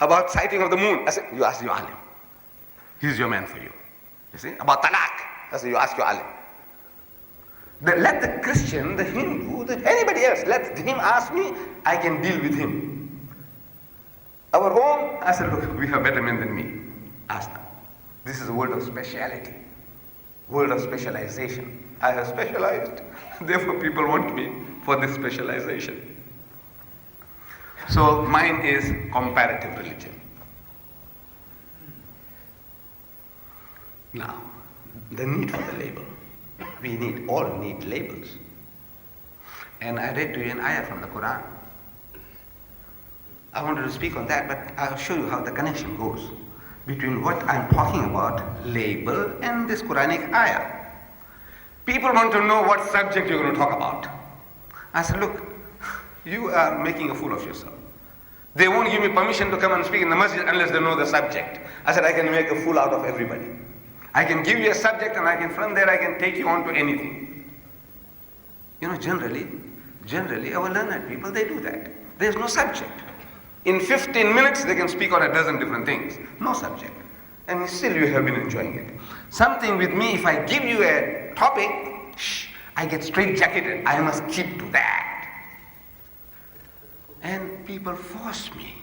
About sighting of the moon. I said, you ask your alim. He's your man for you. You see? About talaq. I said, you ask your alim. Let the Christian, the Hindu, anybody else, let him ask me, I can deal with him. Our own, I said, look, we have better men than me. Ask them. This is a world of speciality, world of specialization. I have specialized, therefore people want me for this specialization. So mine is comparative religion. Now, the need for the label. We all need labels. And I read to you an ayah from the Quran. I wanted to speak on that, but I'll show you how the connection goes between what I'm talking about, label, and this Quranic ayah. People want to know what subject you're going to talk about. I said, look, you are making a fool of yourself. They won't give me permission to come and speak in the masjid unless they know the subject. I said, I can make a fool out of everybody. I can give you a subject and from there I can take you on to anything. You know, generally our learned people, they do that. There's no subject. In 15 minutes they can speak on a dozen different things. No subject. And still you have been enjoying it. Something with me, if I give you a topic, I get straight-jacketed. I must keep to that. And people force me.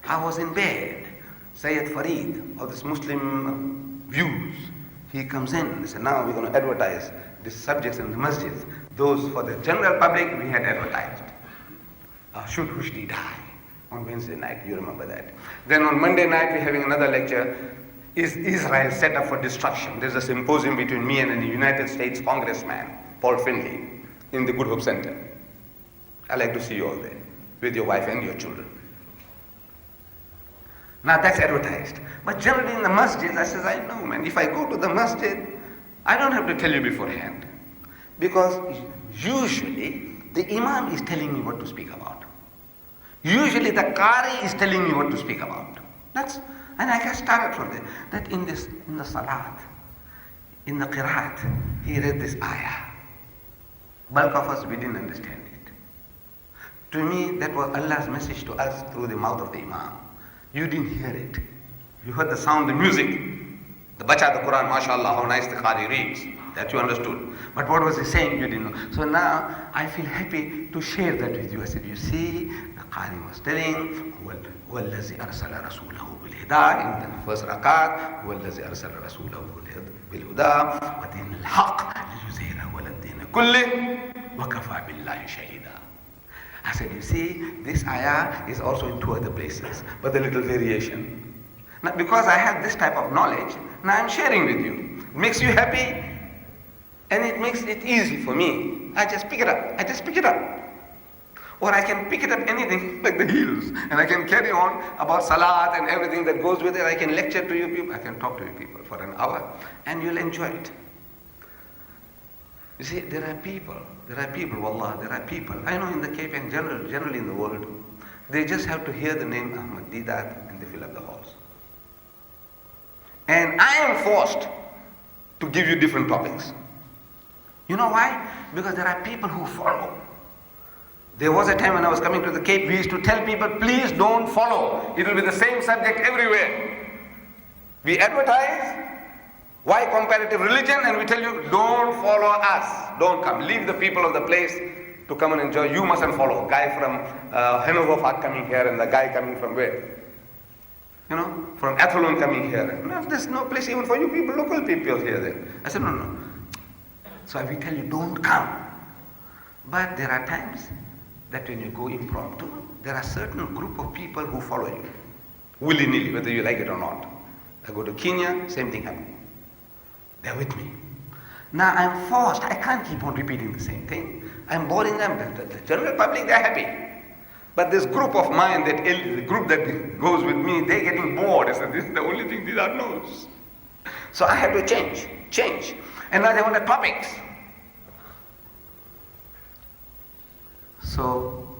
I was in bed. Sayyid Farid of this Muslim views. He comes in and said, now we're going to advertise these subjects in the masjids. Those for the general public, we had advertised. Should Rushdie die? On Wednesday night, you remember that. Then on Monday night, we're having another lecture. Is Israel set up for destruction? There's a symposium between me and a United States congressman, Paul Finley, in the Good Hope Center. I'd like to see you all there, with your wife and your children. Now that's advertised. But generally in the masjid, I says, I know, man, if I go to the masjid, I don't have to tell you beforehand. Because usually the imam is telling me what to speak about. Usually the qari is telling me what to speak about. And I got started from there. That in the salat, in the qiraat, he read this ayah. Bulk of us, we didn't understand it. To me, that was Allah's message to us through the mouth of the imam. You didn't hear it. You heard the sound, the music. The bacha, the Quran, mashallah, how nice the qari reads. That you understood. But what was he saying? You didn't know. So now I feel happy to share that with you. I said, you see, the qari was telling, وَالَّذِي أَرْسَلَ رَسُولَهُ بِالْهِدَىٰ in the first rakat, وَالَّذِي أَرْسَلَ رَسُولَهُ بِالْهُدَىٰ وَدِينِ الْحَقِّ لِيُظْهِرَهُ عَلَى الدِّينِ كُلِّهِ وَكَفَىٰ بِاللَّهِ شَهِيدًا. I said, you see, this ayah is also in two other places, but a little variation. Now, because I have this type of knowledge, now I'm sharing with you. It makes you happy, and it makes it easy for me. I just pick it up. Or I can pick it up anything like the heels, and I can carry on about salat and everything that goes with it. I can lecture to you people, I can talk to you people for an hour, and you'll enjoy it. You see, there are people, wallah, there are people. I know in the Cape and generally in the world, they just have to hear the name Ahmed, Deedat, and they fill up the halls. And I am forced to give you different topics. You know why? Because there are people who follow. There was a time when I was coming to the Cape, we used to tell people, please don't follow. It will be the same subject everywhere. We advertise, why comparative religion? And we tell you, don't follow us. Don't come. Leave the people of the place to come and enjoy. You mustn't follow. Guy from Hanover coming here and the guy coming from where? You know, from Athlone coming here. No, there's no place even for you people, local people here then. I said, no. So we tell you, don't come. But there are times that when you go impromptu, there are certain group of people who follow you. Willy-nilly, whether you like it or not. I go to Kenya, same thing happened. They're with me. Now I'm forced, I can't keep on repeating the same thing. I'm boring them. The general public, they're happy. But this group of mine, the group that goes with me, they're getting bored. I said, this is the only thing Deedat knows. So I have to change. And now they want the topics. So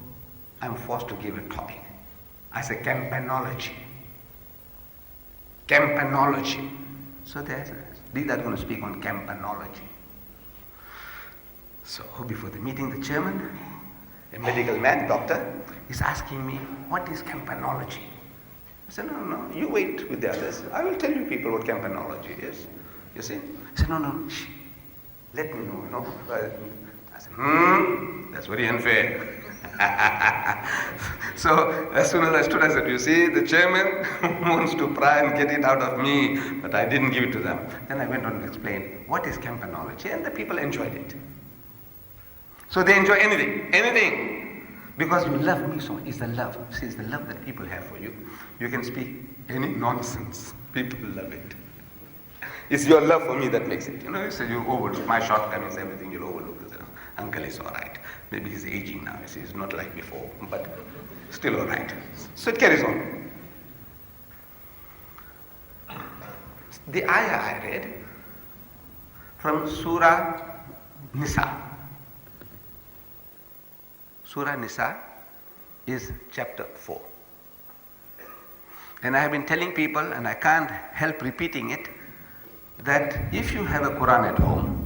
I'm forced to give a topic. I say campaignology. So there's Deedat going to speak on campaignology. So before the meeting, the chairman, a medical man, doctor, is asking me, what is campaignology? I said, no, you wait with the others. I will tell you people what campanology is. You see? I said, no, shh. Let me know, I said, that's very unfair. So as soon as I stood, I said, you see, the chairman wants to try and get it out of me, but I didn't give it to them. Then I went on to explain what is campanology, and the people enjoyed it. So they enjoy anything. Because you love me so much. It's the love. See, it's the love that people have for you. You can speak any nonsense. People love it. It's your love for me that makes it. You say you overlook my shortcomings, everything you'll overlook. Uncle is all right. Maybe he's aging now. He's not like before, but still all right. So it carries on. The ayah I read from Surah Nisa. Surah Nisa is chapter 4. And I have been telling people, and I can't help repeating it, that if you have a Quran at home,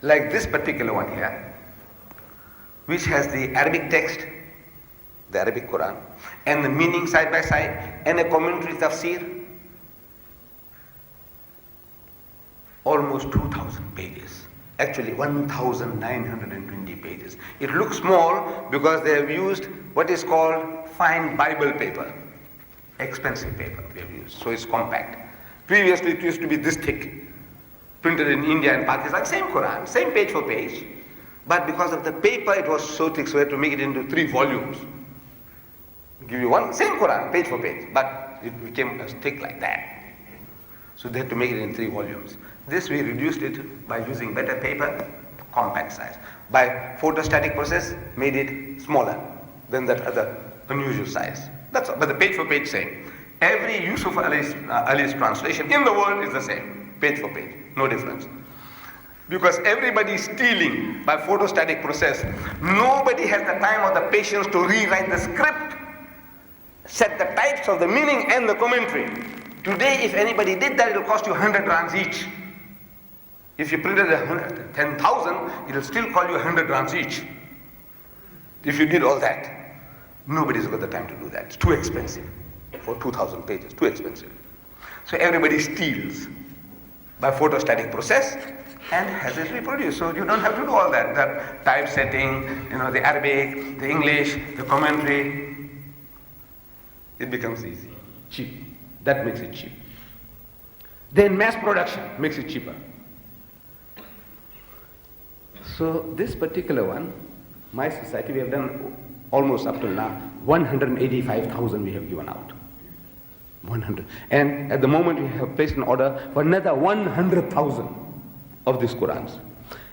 like this particular one here, which has the Arabic text, the Arabic Quran, and the meaning side by side, and a commentary tafsir, almost 2,000 pages. Actually 1,920 pages. It looks small because they have used what is called fine Bible paper, expensive paper they have used, so it's compact. Previously it used to be this thick, printed in India and Pakistan, same Quran, same page for page, but because of the paper it was so thick, so we had to make it into 3 volumes. Give you one, same Quran, page for page, but it became as thick like that. So they had to make it in 3 volumes. This we reduced it by using better paper, compact size. By photostatic process, made it smaller than that other unusual size. That's all, but the page for page same. Every Yusuf Ali's translation in the world is the same, page for page, no difference. Because everybody is stealing by photostatic process. Nobody has the time or the patience to rewrite the script, set the types of the meaning and the commentary. Today, if anybody did that, it will cost you 100 rands each. If you printed 10,000, it will still call you 100 rands each. If you did all that, nobody's got the time to do that. It's too expensive for 2,000 pages, too expensive. So everybody steals by photostatic process and has it reproduced. So you don't have to do all that. The typesetting, the Arabic, the English, the commentary. It becomes easy, cheap. That makes it cheap. Then mass production makes it cheaper. So this particular one, my society, we have done almost up till now, 185,000 we have given out. 100. And at the moment we have placed an order for another 100,000 of these Qurans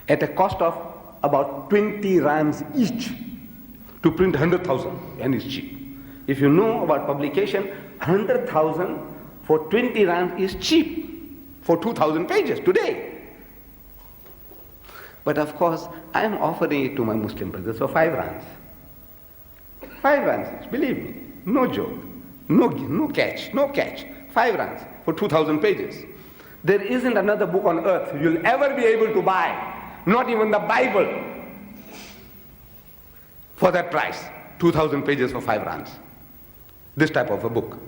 at a cost of about 20 rands each to print 100,000, and it's cheap. If you know about publication, 100,000 for 20 rands is cheap for 2,000 pages today. But of course, I am offering it to my Muslim brothers for 5 rands. 5 rands, believe me, no joke, no catch. 5 rands for 2,000 pages. There isn't another book on earth you'll ever be able to buy, not even the Bible, for that price. 2,000 pages for 5 rands. This type of a book.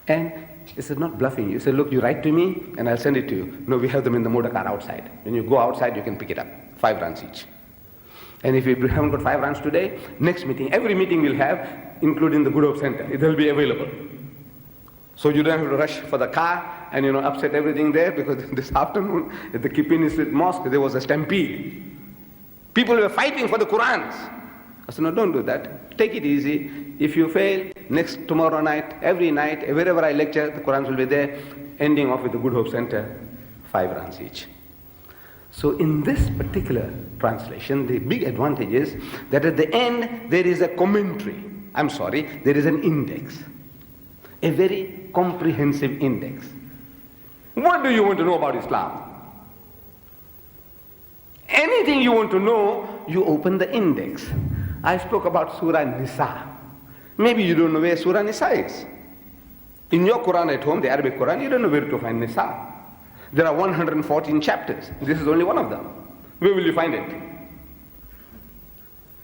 And this is not bluffing. You say, look, you write to me and I'll send it to you. No, we have them in the motor car outside. When you go outside, you can pick it up. 5 rands each. And if you haven't got 5 rands today, next meeting, every meeting we'll have, including the Good Hope Center, it will be available. So you don't have to rush for the car and upset everything there, because this afternoon at the Kipin Mosque there was a stampede. People were fighting for the Qurans. I said, no, don't do that. Take it easy. If you fail, tomorrow night, every night, wherever I lecture, the Qurans will be there, ending off with the Good Hope Center, 5 rands each. So in this particular translation, the big advantage is that at the end there is a commentary. There is an index. A very comprehensive index. What do you want to know about Islam? Anything you want to know, you open the index. I spoke about Surah Nisa. Maybe you don't know where Surah Nisa is. In your Quran at home, the Arabic Quran, you don't know where to find Nisa. There are 114 chapters. This is only one of them. Where will you find it?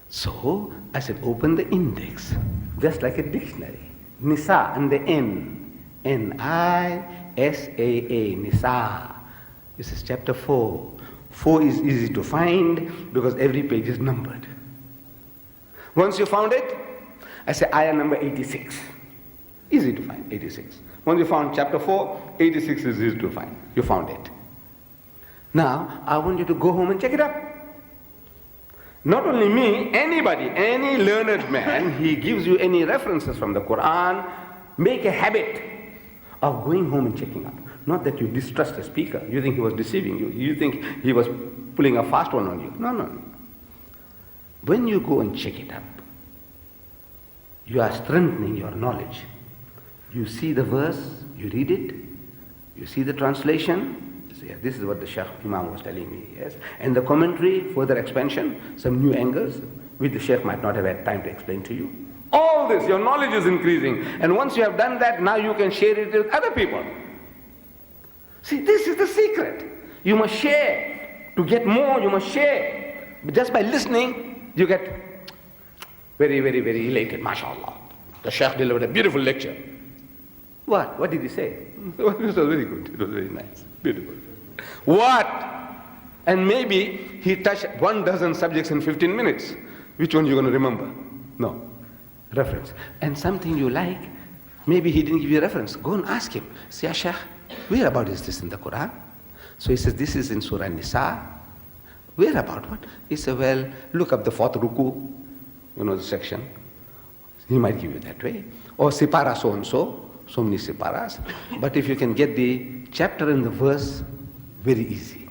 So, I said, open the index, just like a dictionary. Nisa and the N. N-I-S-A-A, Nisa. This is chapter 4. 4 is easy to find because every page is numbered. Once you found it, I say ayah number 86. Easy to find, 86. Once you found chapter 4, 86 is easy to find. You found it. Now, I want you to go home and check it up. Not only me, anybody, any learned man, he gives you any references from the Quran, make a habit of going home and checking up. Not that you distrust the speaker. You think he was deceiving you. You think he was pulling a fast one on you. No, no, no. When you go and check it up, you are strengthening your knowledge. You see the verse, you read it, you see the translation. You say, yeah, this is what the Shaykh Imam was telling me, yes. And the commentary, further expansion, some new angles, which the Shaykh might not have had time to explain to you. All this, your knowledge is increasing. And once you have done that, now you can share it with other people. See, this is the secret. You must share. To get more, you must share. But just by listening, you get very, very, very elated, mashallah. The Shaykh delivered a beautiful lecture. What? What did he say? It was very good. It was very nice. Beautiful. What? And maybe he touched 12 subjects in 15 minutes. Which one are you going to remember? No. Reference. And something you like, maybe he didn't give you a reference. Go and ask him. Say, Ya Shaykh, where about is this in the Quran? So he says, this is in Surah Nisa. Where about what? He said, well, look up the 4th ruku, you know the section. He might give you that way. Or Sipara so and so. So many siparas. But if you can get the chapter and the verse, very easy.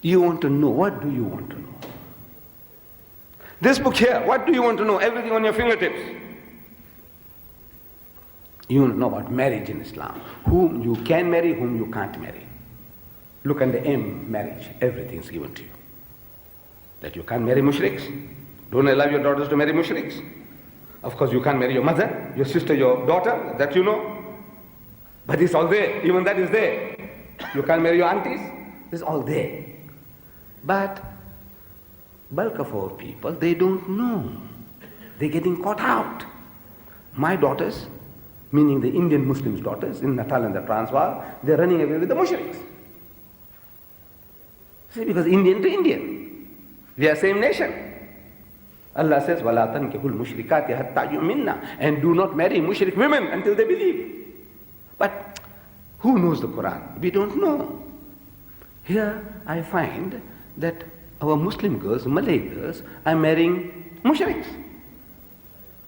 You want to know, what do you want to know? This book here, what do you want to know? Everything on your fingertips. You want to know about marriage in Islam. Whom you can marry, whom you can't marry. Look at the M, marriage. Everything is given to you. That you can't marry mushriks. Don't allow your daughters to marry mushriks. Of course, you can't marry your mother, your sister, your daughter, that you know. But it's all there. Even that is there. You can't marry your aunties. It's all there. But bulk of our people, they don't know. They're getting caught out. My daughters, meaning the Indian Muslims' daughters in Natal and the Transvaal, they're running away with the mushriks. See, because Indian to Indian. We are same nation. Allah says, وَلَا تَنْكِحُ الْمُشْرِكَاتِ حَتَّى يُؤْمِنَّ, and do not marry mushrik women until they believe. But who knows the Quran? We don't know. Here I find that our Muslim girls, Malay girls, are marrying mushriks.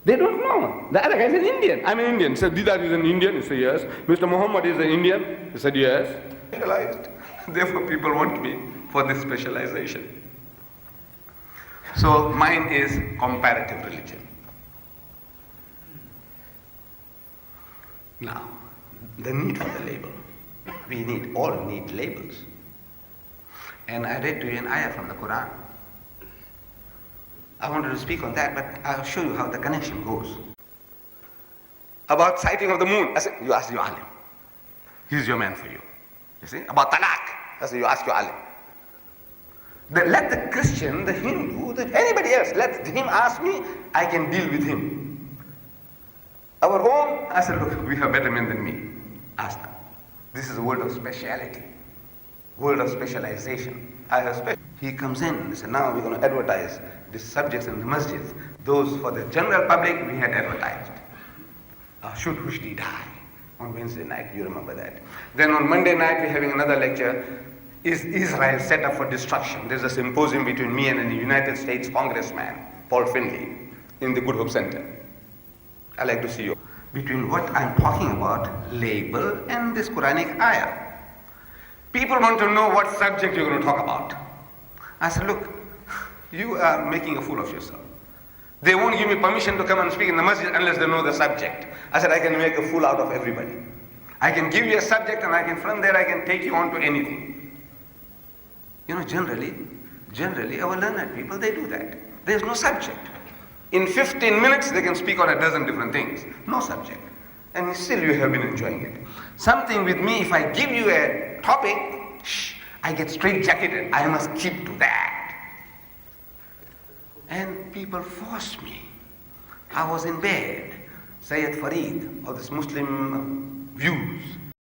They don't know. The other guy is an Indian. I'm an Indian. He said, Deedat is an Indian. He said, yes. Mr. Muhammad is an Indian. He said, yes. Specialized. Therefore people want me for this specialization. So mine is comparative religion. Now, the need for the label. We all need labels. And I read to you an ayah from the Quran. I wanted to speak on that, but I'll show you how the connection goes. About sighting of the moon, I said, you ask your alim. He's your man for you. You see? About talaq, I said, you ask your alim. Let the Christian, the Hindu, anybody else, let him ask me, I can deal with him. Our home, I said, look, we have better men than me. Ask them. This is a world of speciality, world of specialization. I have special. He comes in and says, now we're going to advertise these subjects in the masjids. Those for the general public, we had advertised. Should Hushdi die? On Wednesday night, you remember that. Then on Monday night, we're having another lecture. Is Israel set up for destruction? There's a symposium between me and a United States congressman, Paul Finley, in the Good Hope Center. I'd like to see you. Between what I'm talking about, label, and this Quranic ayah. People want to know what subject you're going to talk about. I said, look, you are making a fool of yourself. They won't give me permission to come and speak in the masjid unless they know the subject. I said, I can make a fool out of everybody. I can give you a subject and from there I can take you on to anything. You know, generally, our learned people, they do that. There's no subject. In 15 minutes, they can speak on a dozen different things. No subject. And still you have been enjoying it. Something with me, if I give you a topic, I get straight-jacketed. I must keep to that. and people forced me. I was in bed. Sayyid Farid of this Muslim views